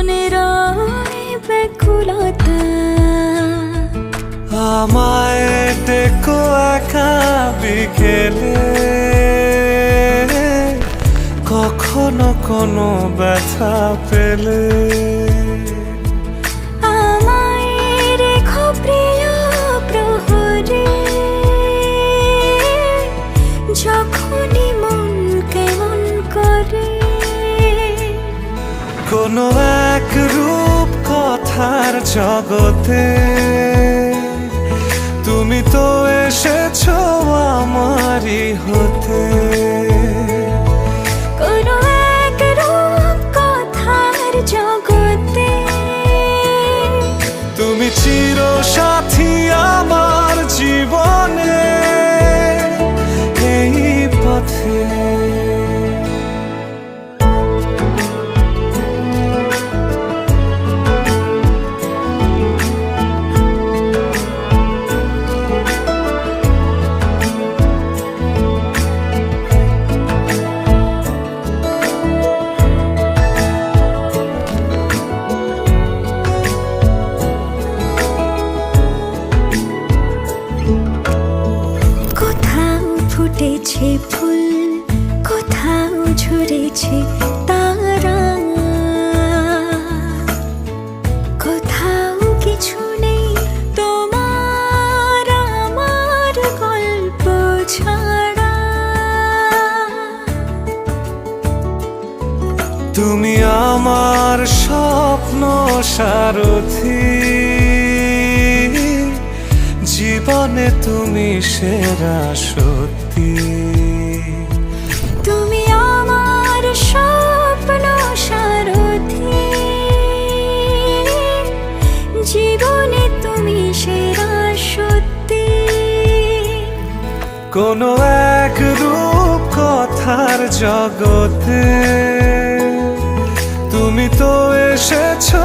মনের ব্যাকুলতা আমায় ডেকো একা বিকেলে, কখনো কোনো ব্যথা পেলে আমায় রেখো প্রিয় প্রহরে, যখনই মন কেমন করে। কোনো এক রূপ কথার জগতে তুমি তো এসেছো আমারই হতে। কোনো এক রূপ কথার জগতে তুমি চির সাথী আমার জীবনে, এই পথে ফুটেছে ফুল, কোথাও ঝরেছে তারা, কোথাও কিছু নেই তোমার আমার গল্প ছাড়া। তুমি আমার স্বপ্ন সারথি, জীবনে তুমি সেরা সত্যি। তুমি আমার স্বপ্ন সারথি, জীবনে তুমি সেরা সত্যি। কোনো এক রূপ কথার জগতে তুমি তো এসেছো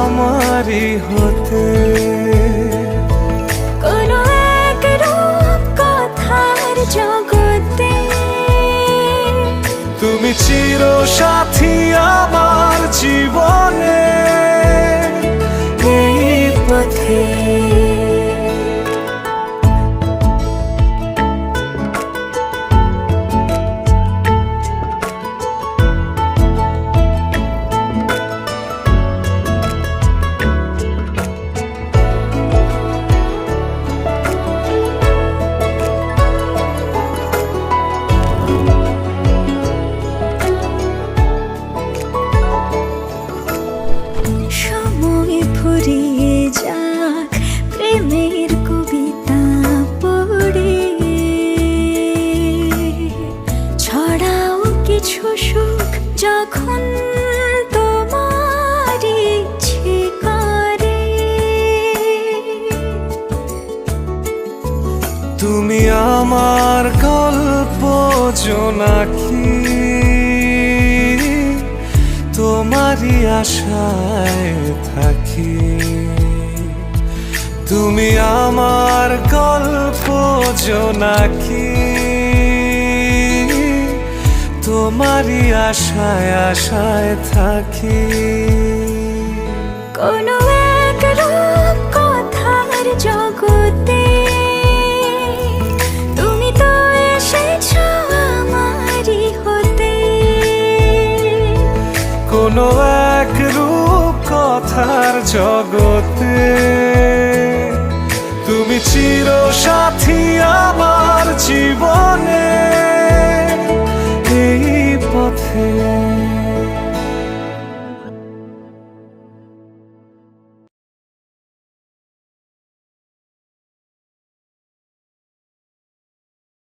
আমারই হতে। কোনো এক রূপ কথার জগতে তুমি চির সাথী আমার জীবনে, এই পথে। সময় ফুরিয়ে যাক প্রেমের কবিতা পড়ে, ছড়াও কিছু সুখ যখন তোমার ইচ্ছে করে। তুমি আমার গল্প জোনাকি, তোমারই আশায় থাকি। তুমি আমার গল্প জোনাকি, তোমারই আশায় আশায় থাকি। কোনো এক রূপ কথার জগতে তুমি তো এসেছো আমারই হতে। কোনো এক রূপ কথার জগতে তুমি চির সাথী আমার জীবনে।